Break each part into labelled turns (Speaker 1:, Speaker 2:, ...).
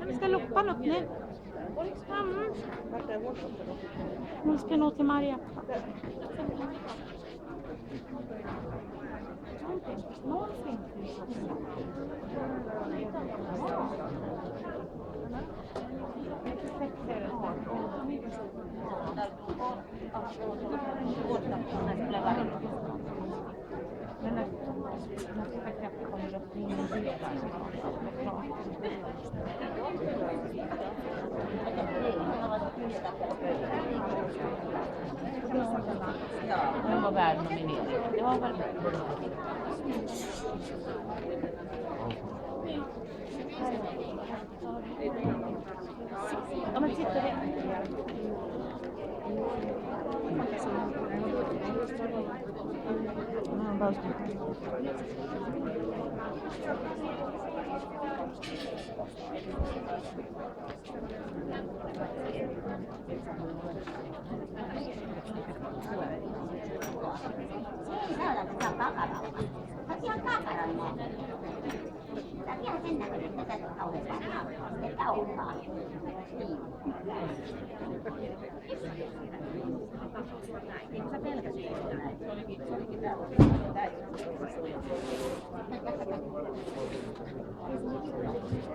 Speaker 1: Vi ska loppa något nu. Nu ska nog till Maria.
Speaker 2: Den var värd nominering. Det var väl
Speaker 1: Ja, men titta det.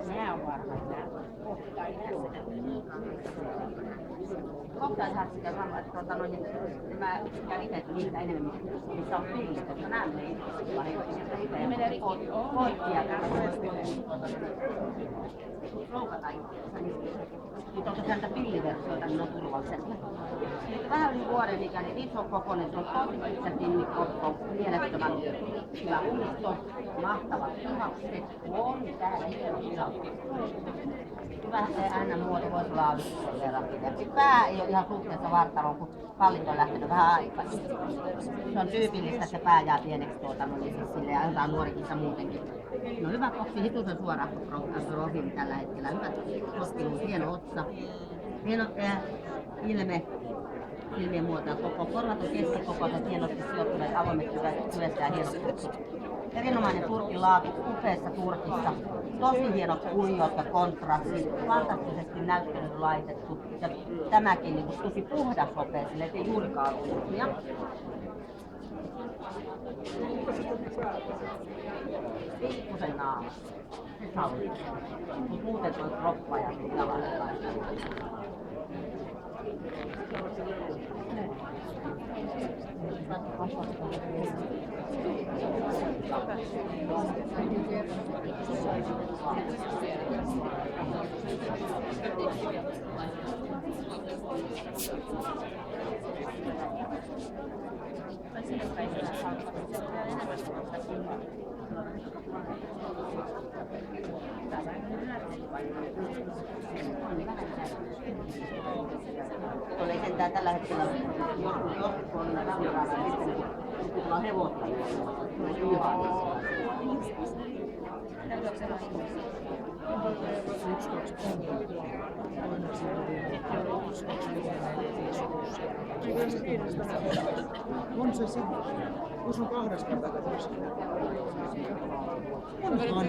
Speaker 2: nämä on varmaan kohtaishan sitä samaa, että mä käyn itse niitä enemmän, missä on pillit, koska nämä menee itse. Ne menee koittia loukata itseänsä. Mutta onko sieltä pilliversioita, niin on turvallisempia. Nyt vähän yli vuoden ikäinen iso kokoinen, se on tosi pitkä tinnikoppo, mielettömän hyvä uisto, mahtavat lihakset, on täällä hieno lihakset. Hyvä aina muoto voisi olla aavistuksen verran. Pää ei ole ihan suhteessa vartaloon, kun pallit on lähtenyt vähän aikaisin. Se on tyypillistä, että se pää jää pieneksi niin siis sille ja jotain nuorikissa muutenkin. No hyvä koppi, hitusen suora profiili tällä hetkellä. Hyvä koppiluus, hieno otsa. Hieno ilme, ilmien muoto, koko korvat on keskikokoiset, hienosti sijoittuneet avoimet syvässä ja hienosti. Erinomainen turkin laatu upeassa turkissa. Tosi hienot kuiot ja kontrastit, fantastisesti näyttelyyn laitettu. Ja tämäkin niin tosi puhdas hopea, sille ei juurikaan ruuhia. Pikkusen naamassa. Se sallii. Mutta muuten toi kroppa ja jalat. Tuolla ei sentään tällä hetkellä joskus on ravinraada ja sitten kun tullaan hevosta.
Speaker 3: On se sitten, jos on 2 kertaa katsossa. Onhan.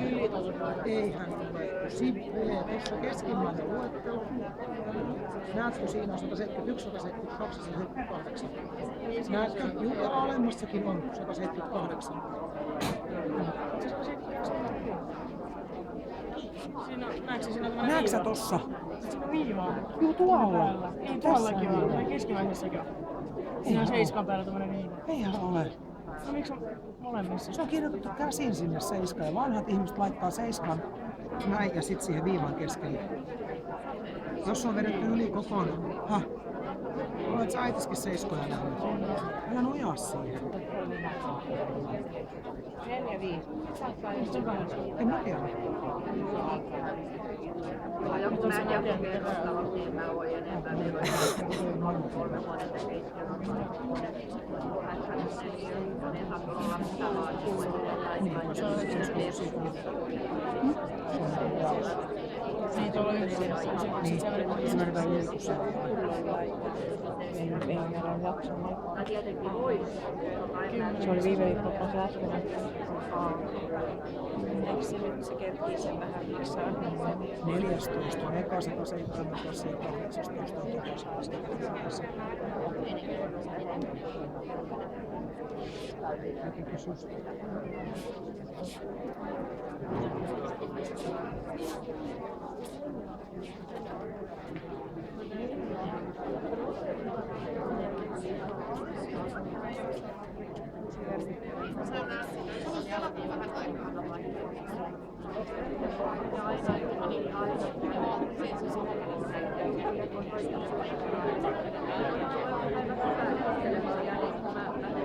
Speaker 3: Eihän ole. Sippeä, tuossa keskimmäinen luettelo. Näetkö siinä on 171, 172, 178. Näetkö, juuri alemmassakin on 178. Näetkö sä tossa?
Speaker 4: Siinä on viimaa.
Speaker 3: Juu, tuolla.
Speaker 4: Niin, tuollakin on. Tai keskimmäisessäkin on. Siinä on 7 päällä tämmönen viima.
Speaker 3: Eihän ole.
Speaker 4: No miksi on molemmissa?
Speaker 3: Se on kirjoitettu käsin sinne 7 ja vanhat ihmiset laittaa 7 näin ja sit siihen viivan keskelle. Jos on vedetty yli kokonaan, olet sä äitiskin 7 nähnyt? Älä nojaa siihen.
Speaker 2: 4 5.
Speaker 3: En mä tiedä.
Speaker 2: Joku näin joku kerrottava, niin mä voin enempää. 3 vuotta tekee.
Speaker 3: Niin, se on siitä.
Speaker 4: Niin, tuolla on yksi.
Speaker 3: Niin, se vedetään yhdessä.
Speaker 5: Ei meillä jaksanut. Se oli viime viikko, kun se äsken. Eikö se nyt se kerkii sen vähän miksaa?
Speaker 3: 14 on eka, 17 ja 18 on tokas.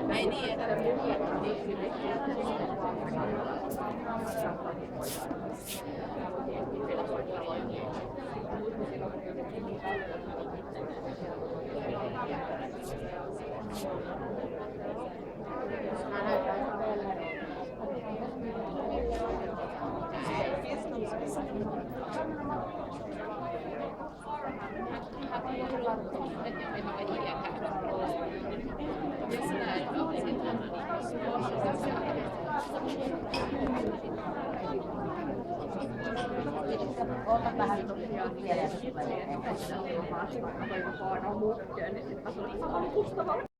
Speaker 2: Ei niin, että ota vähän vielä ja se tulee.